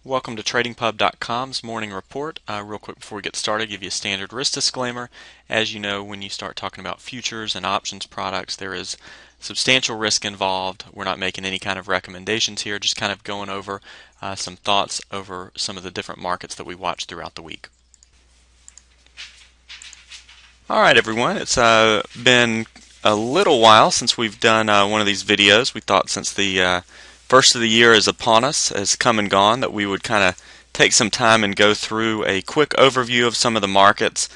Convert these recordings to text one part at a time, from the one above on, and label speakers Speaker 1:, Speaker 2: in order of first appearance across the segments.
Speaker 1: Welcome to TradingPub.com's morning report. Real quick before we get started, I'll give you a standard risk disclaimer. As you know, when you start talking about futures and options products, there is substantial risk involved. We're not making any kind of recommendations here, just kind of going over some thoughts over some of the different markets that we watch throughout the week. Alright everyone, it's been a little while since we've done one of these videos. We thought since the first of the year is upon us, has come and gone, that we would kind of take some time and go through a quick overview of some of the markets,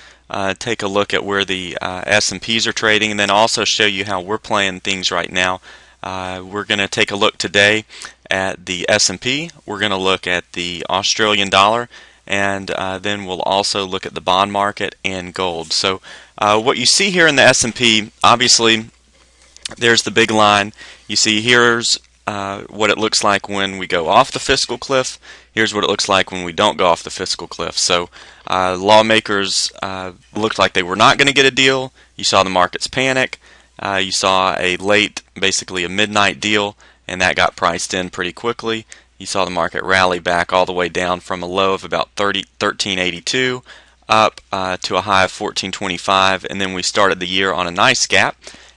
Speaker 1: take a look at where the S&Ps are trading, and then also show you how we're playing things right now. We're going to take a look today at the S&P, we're going to look at the Australian dollar, and then we'll also look at the bond market and gold. So what you see here in the S&P, obviously there's the big line. You see here's what it looks like when we go off the fiscal cliff. Here's what it looks like when we don't go off the fiscal cliff. So lawmakers looked like they were not going to get a deal. You saw the markets panic. You saw a late, basically a midnight deal, and that got priced in pretty quickly. You saw the market rally back all the way down from a low of about 1382 up to a high of 1425, and then we started the year on a nice gap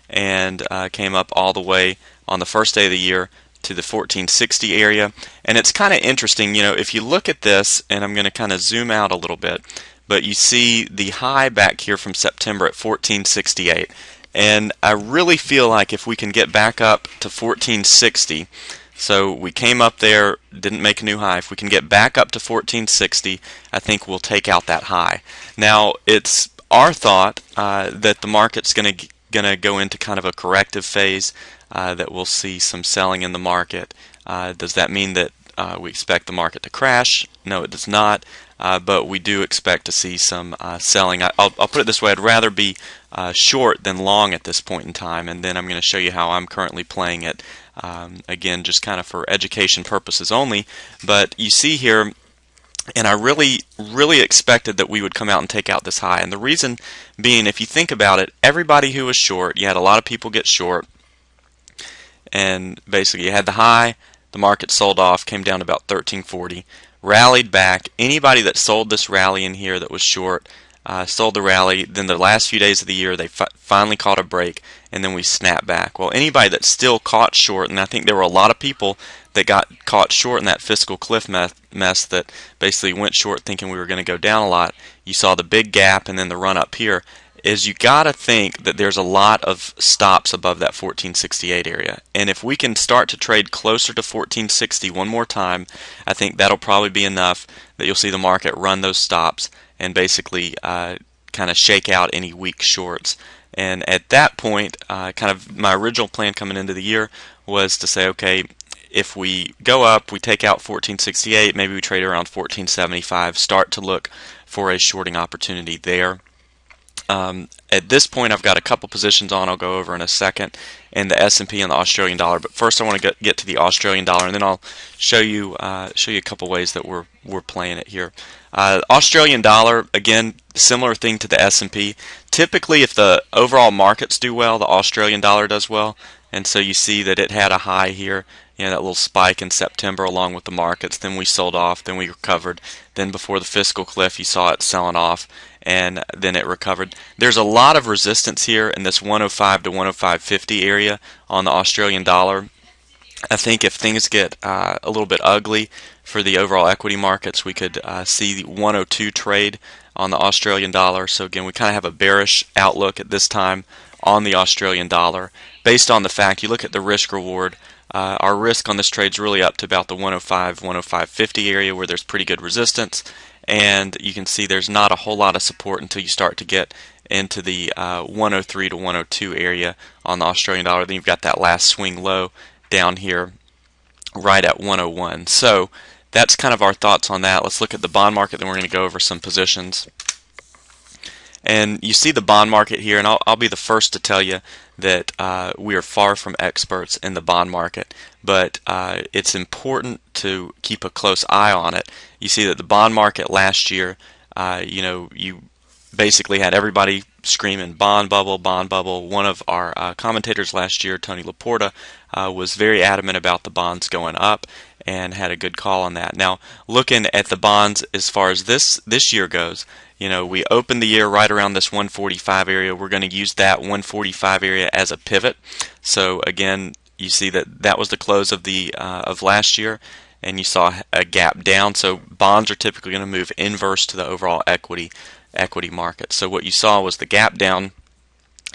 Speaker 1: and came up all the way on the first day of the year to the 1460 area. And it's kind of interesting, you know, if you look at this, and I'm going to kind of zoom out a little bit, but you see the high back here from September at 1468, and I really feel like if we can get back up to 1460, so we came up there, didn't make a new high. If we can get back up to 1460, I think we'll take out that high. Now, it's our thought that the market's going to go into kind of a corrective phase, that we'll see some selling in the market. Does that mean that we expect the market to crash? No, it does not. But we do expect to see some selling. I'll put it this way: I'd rather be short than long at this point in time, and then I'm going to show you how I'm currently playing it. Again, just kind of for education purposes only. But you see here, and I really expected that we would come out and take out this high. And the reason being, if you think about it, everybody who was short, you had a lot of people get short, and basically you had the high, the market sold off, came down to about 1340, rallied back. Anybody that sold this rally in here that was short sold the rally. Then the last few days of the year they finally caught a break, and then we snapped back. Well, anybody that's still caught short, and I think there were a lot of people that got caught short in that fiscal cliff mess that basically went short thinking we were going to go down a lot. You saw the big gap and then the run up here. Is you got to think that there's a lot of stops above that 1468 area, and if we can start to trade closer to 1460 one more time, I think that'll probably be enough that you'll see the market run those stops and basically kind of shake out any weak shorts. And at that point, kind of my original plan coming into the year was to say, okay, if we go up, we take out 1468, maybe we trade around 1475, start to look for a shorting opportunity there. At this point, I've got a couple positions on. I'll go over in a second, in the S&P and the Australian dollar. But first, I want to get to the Australian dollar, and then I'll show you a couple ways that we're playing it here. Australian dollar, again, similar thing to the S&P. Typically, if the overall markets do well, the Australian dollar does well, and so you see that it had a high here. You know, that little spike in September along with the markets. Then we sold off, then we recovered. Then before the fiscal cliff, you saw it selling off, and then it recovered. There's a lot of resistance here in this 105 to 105.50 area on the Australian dollar. I think if things get a little bit ugly for the overall equity markets, we could see the 102 trade on the Australian dollar. So again, we kind of have a bearish outlook at this time on the Australian dollar based on the fact you look at the risk reward. Our risk on this trade is really up to about the 105, 105.50 area where there's pretty good resistance, and you can see there's not a whole lot of support until you start to get into the 103 to 102 area on the Australian dollar. Then you've got that last swing low down here right at 101. So that's kind of our thoughts on that. Let's look at the bond market, then we're going to go over some positions. And you see the bond market here, and I'll be the first to tell you that we are far from experts in the bond market, but it's important to keep a close eye on it. You see that the bond market last year, you basically had everybody screaming bond bubble, bond bubble. One of our commentators last year, Tony Laporta, was very adamant about the bonds going up, and had a good call on that. Now, looking at the bonds as far as this year goes, you know, we opened the year right around this 145 area. We're going to use that 145 area as a pivot. So again, you see that that was the close of the of last year, and you saw a gap down. So bonds are typically going to move inverse to the overall equity market. So what you saw was the gap down,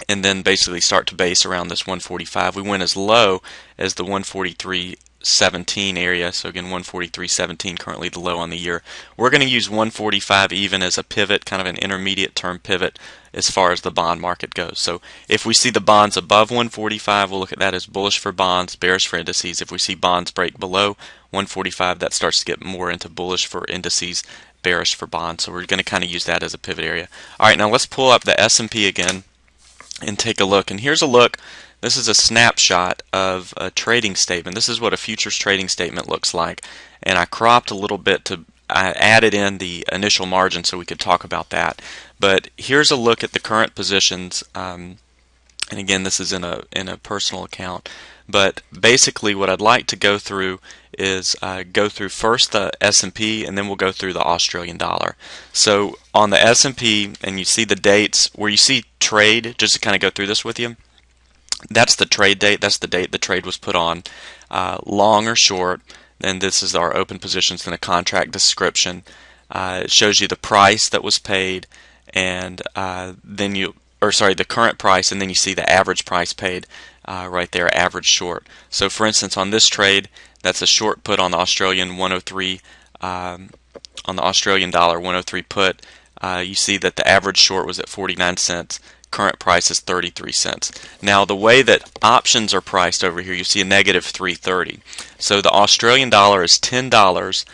Speaker 1: and then basically start to base around this 145. We went as low as the 143.17 area. So again, 143.17 currently the low on the year. We're going to use 145 even as a pivot, kind of an intermediate term pivot as far as the bond market goes. So if we see the bonds above 145, we'll look at that as bullish for bonds, bearish for indices. If we see bonds break below 145, that starts to get more into bullish for indices, bearish for bonds. So we're going to kind of use that as a pivot area. All right, now let's pull up the S&P again and take a look. And here's a look. This is a snapshot of a trading statement. This is what a futures trading statement looks like. And I cropped a little bit to I added in the initial margin so we could talk about that. But here's a look at the current positions. And again, this is in a personal account. But basically, what I'd like to go through is go through first the S&P, and then we'll go through the Australian dollar. So on the S&P, and you see the dates where you see trade, just to kind of go through this with you. That's the trade date. That's the date the trade was put on, long or short. Then this is our open positions and a contract description. It shows you the price that was paid, and then the current price, and then you see the average price paid right there, average short. So for instance, on this trade, that's a short put on the Australian 103, on the Australian dollar 103 put. You see that the average short was at 49 cents. Current price is 33 cents. Now the way that options are priced over here, you see a negative 330. So the Australian dollar is $10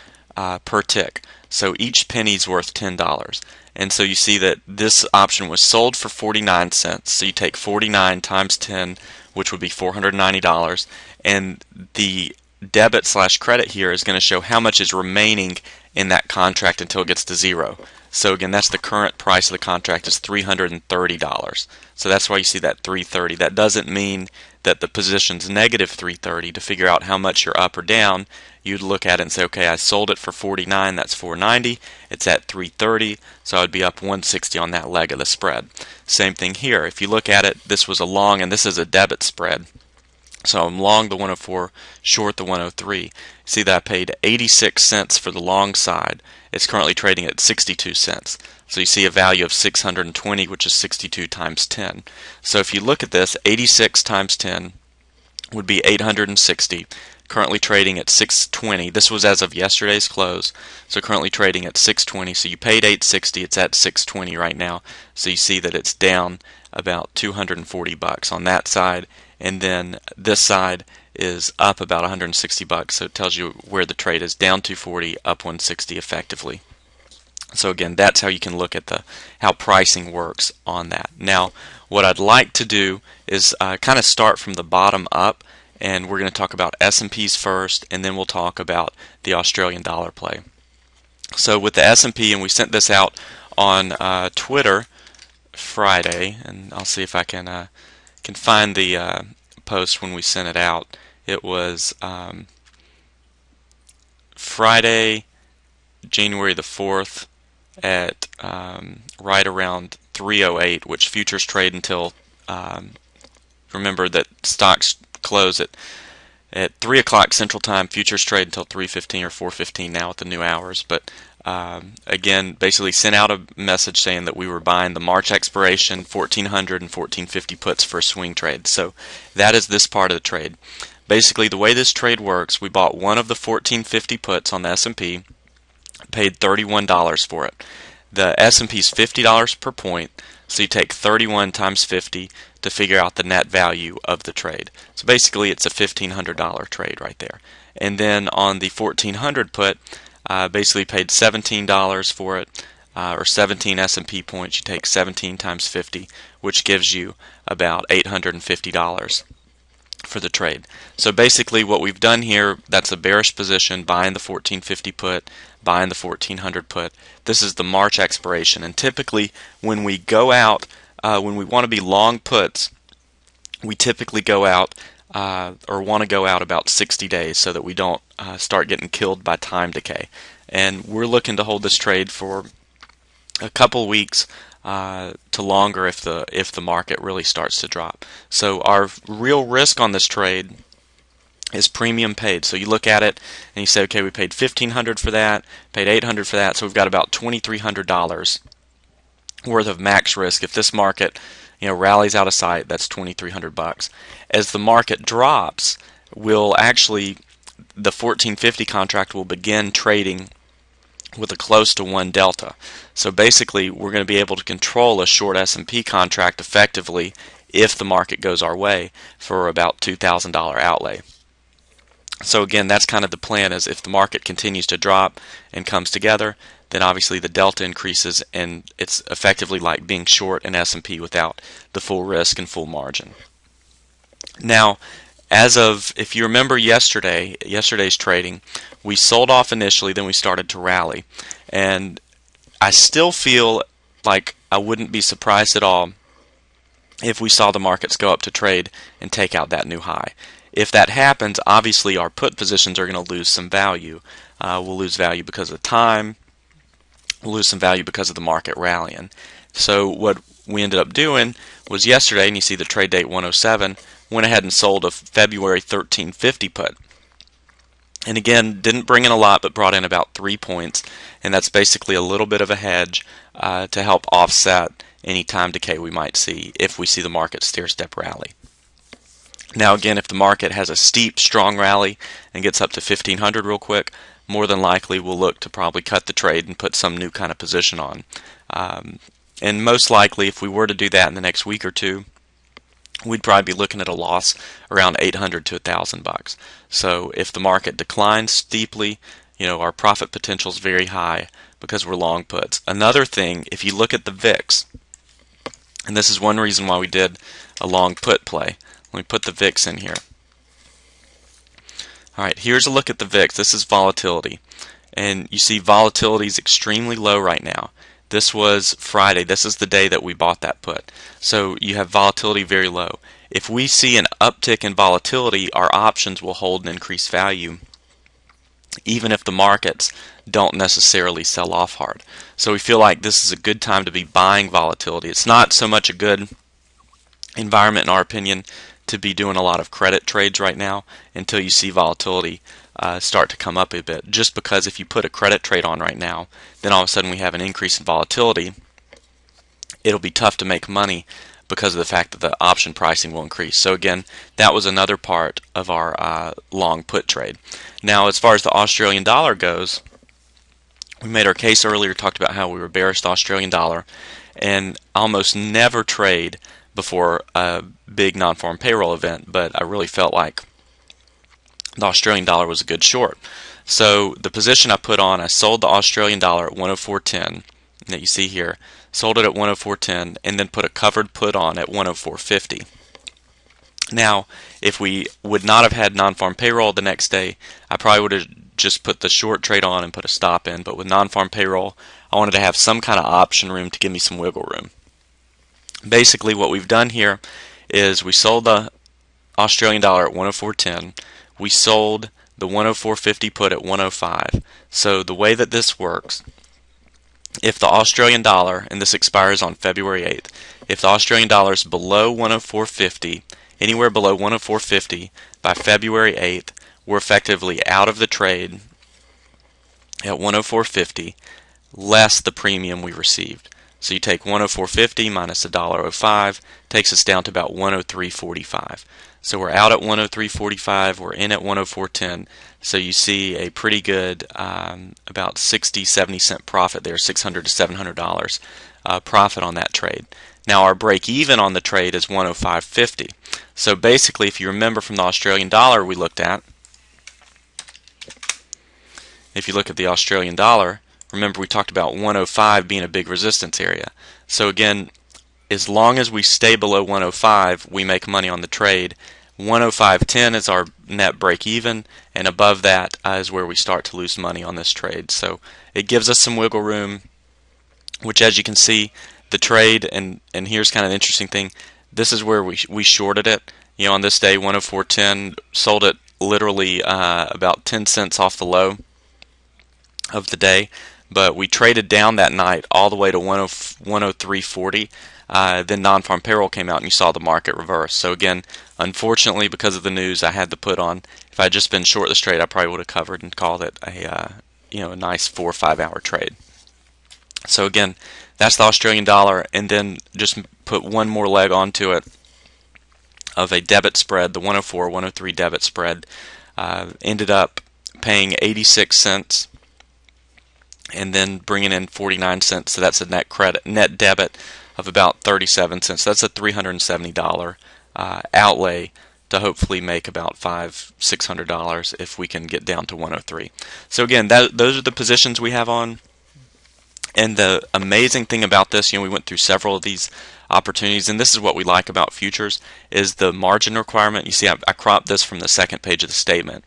Speaker 1: per tick. So each penny is worth $10. And so you see that this option was sold for 49 cents. So you take 49 times 10, which would be $490. And the debit/credit here is going to show how much is remaining in that contract until it gets to zero. So again, that's the current price of the contract is $330. So that's why you see that 330. That doesn't mean that the position's negative 330. To figure out how much you're up or down, you'd look at it and say, okay, I sold it for 49, that's 490. It's at 330, so I would be up 160 on that leg of the spread. Same thing here. If you look at it, this was a long, and this is a debit spread. So I'm long the 104, short the 103. See that I paid 86 cents for the long side. It's currently trading at 62 cents. So you see a value of 620, which is 62 times 10. So if you look at this, 86 times 10 would be 860. Currently trading at 620. This was as of yesterday's close. So currently trading at 620. So you paid 860. It's at 620 right now. So you see that it's down about 240 bucks on that side. And then this side is up about 160 bucks. So it tells you where the trade is, down 240, up 160 effectively. So again, that's how you can look at how pricing works on that. Now, what I'd like to do is kind of start from the bottom up, and we're going to talk about S&Ps first, and then we'll talk about the Australian dollar play. So with the S&P, and we sent this out on Twitter Friday, and I'll see if I can find the post when we sent it out. It was Friday, January the 4th at right around 3:08, which futures trade until, remember that stocks close at 3 o'clock Central Time. Futures trade until 3:15 or 4:15 now with the new hours. But again, basically sent out a message saying that we were buying the March expiration 1400 and 1450 puts for a swing trade. So that is this part of the trade. Basically, the way this trade works, we bought one of the 1450 puts on the S&P, paid $31 for it. The S&P is $50 per point, so you take 31 times 50 to figure out the net value of the trade. So basically, it's a $1,500 trade right there. And then on the 1400 put, basically paid $17 for it, or 17 S&P points. You take 17 times 50, which gives you about $850 for the trade. So basically what we've done here, that's a bearish position, buying the 1450 put, buying the 1400 put. This is the March expiration, and typically when we go out, when we want to be long puts, we typically go out or want to go out about 60 days so that we don't start getting killed by time decay. And we're looking to hold this trade for a couple weeks to longer if the market really starts to drop. So our real risk on this trade is premium paid. So you look at it and you say, okay, we paid $1,500 for that, paid $800 for that, so we've got about $2,300 worth of max risk. If this market, rallies out of sight, that's $2,300. As the market drops, the 1450 contract will begin trading with a close to 1 delta. So basically, we're going to be able to control a short S&P contract effectively if the market goes our way for about $2,000 outlay. So again, that's kind of the plan, is if the market continues to drop and comes together, then obviously the delta increases, and it's effectively like being short an S&P without the full risk and full margin. Now, if you remember yesterday's trading, we sold off initially, then we started to rally. And I still feel like I wouldn't be surprised at all if we saw the markets go up to trade and take out that new high. If that happens, obviously our put positions are going to lose some value. We'll lose value because of time. We'll lose some value because of the market rallying. So what we ended up doing was yesterday, and you see the trade date 107, went ahead and sold a February 1350 put. And again, didn't bring in a lot, but brought in about 3 points, and that's basically a little bit of a hedge to help offset any time decay we might see if we see the market stair-step rally. Now again, if the market has a steep, strong rally and gets up to 1500 real quick, more than likely we'll look to probably cut the trade and put some new kind of position on. And most likely, if we were to do that in the next week or two, we'd probably be looking at a loss around $800 to $1,000. So if the market declines steeply, our profit potential is very high because we're long puts. Another thing, if you look at the VIX, and this is one reason why we did a long put play. Let me put the VIX in here. Alright, here's a look at the VIX. This is volatility. And you see volatility is extremely low right now. This was Friday. This is the day that we bought that put. So you have volatility very low. If we see an uptick in volatility, our options will hold and increase value, even if the markets don't necessarily sell off hard. So we feel like this is a good time to be buying volatility. It's not so much a good environment, in our opinion, to be doing a lot of credit trades right now until you see volatility start to come up a bit. Just because if you put a credit trade on right now, then all of a sudden we have an increase in volatility, it'll be tough to make money because of the fact that the option pricing will increase. So again, that was another part of our long put trade. Now, as far as the Australian dollar goes, we made our case earlier, talked about how we were bearish the Australian dollar, and almost never trade before a big non-farm payroll event, but I really felt like the Australian dollar was a good short. So the position I put on, I sold the Australian dollar at 104.10 that you see here, sold it at 104.10, and then put a covered put on at 104.50. Now, if we would not have had non-farm payroll the next day, I probably would have just put the short trade on and put a stop in, but with non-farm payroll, I wanted to have some kind of option room to give me some wiggle room. Basically, what we've done here is we sold the Australian dollar at 104.10. We sold the 104.50 put at 105. So the way that this works, if the Australian dollar, and this expires on February 8th, if the Australian dollar is below 104.50, anywhere below 104.50 by February 8th, we're effectively out of the trade at 104.50 less the premium we received. So you take 104.50 minus $1.05, takes us down to about 103.45. So we're out at 103.45, we're in at 104.10. So you see a pretty good about 70 cent profit there, $600 to $700 profit on that trade. Now our break even on the trade is 105.50. So basically, if you remember from the Australian dollar we looked at, if you look at the Australian dollar, remember we talked about 105 being a big resistance area. So again, as long as we stay below 105, we make money on the trade. 105.10 is our net break even, and above that is where we start to lose money on this trade. So it gives us some wiggle room, which, as you can see, the trade, and here's kind of the interesting thing, this is where we shorted it, on this day, 104.10, sold it literally about 10 cents off the low of the day, but we traded down that night all the way to 103.40. Then non-farm payroll came out and you saw the market reverse. So again, unfortunately, because of the news, I had to put on. If I had just been short this trade, I probably would have covered and called it a nice 4 or 5 hour trade. So again, that's the Australian dollar, and then just put one more leg onto it of a debit spread. The 104, 103 debit spread ended up paying 86 cents and then bringing in 49 cents. So that's a net debit of about 37 cents. That's a $370 outlay to hopefully make about $600 if we can get down to 103. So again, those are the positions we have on. And the amazing thing about this, we went through several of these opportunities, and this is what we like about futures, is the margin requirement. You see, I cropped this from the second page of the statement.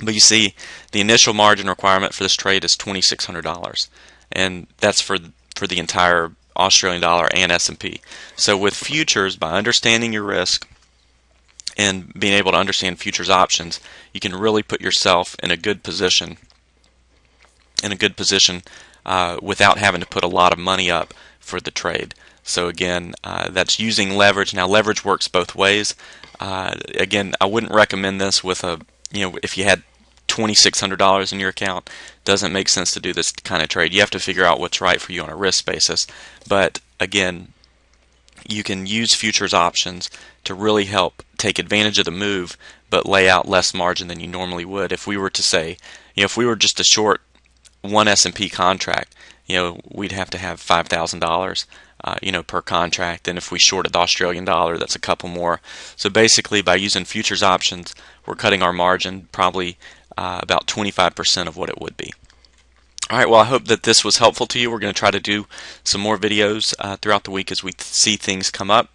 Speaker 1: But you see, the initial margin requirement for this trade is $2,600, and that's for the entire Australian dollar and S&P. So with futures, by understanding your risk and being able to understand futures options, you can really put yourself in a good position. Without having to put a lot of money up for the trade. So again, that's using leverage. Now leverage works both ways. Again, I wouldn't recommend this with if you had $2,600 in your account. Doesn't make sense to do this kind of trade. You have to figure out what's right for you on a risk basis. But again, you can use futures options to really help take advantage of the move, but lay out less margin than you normally would. If we were to say, if we were just to short one S&P contract, we'd have to have $5,000 per contract, and if we shorted the Australian dollar, that's a couple more. So basically, by using futures options, we're cutting our margin probably about 25% of what it would be. Alright, well, I hope that this was helpful to you. We're going to try to do some more videos throughout the week as we see things come up.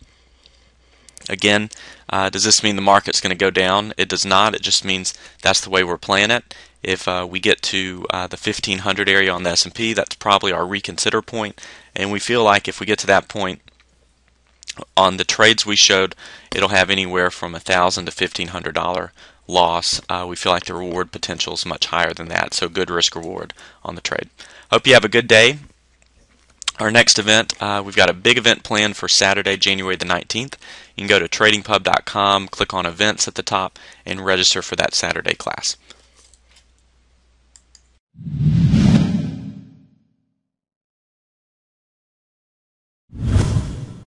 Speaker 1: Again, does this mean the market's going to go down? It does not. It just means that's the way we're playing it. If we get to the 1500 area on the S&P, that's probably our reconsider point, and we feel like if we get to that point on the trades we showed, it'll have anywhere from $1,000 to $1,500 loss. We feel like the reward potential is much higher than that, so good risk reward on the trade. Hope you have a good day. Our next event, we've got a big event planned for Saturday, January the 19th. You can go to tradingpub.com, click on events at the top, and register for that Saturday class.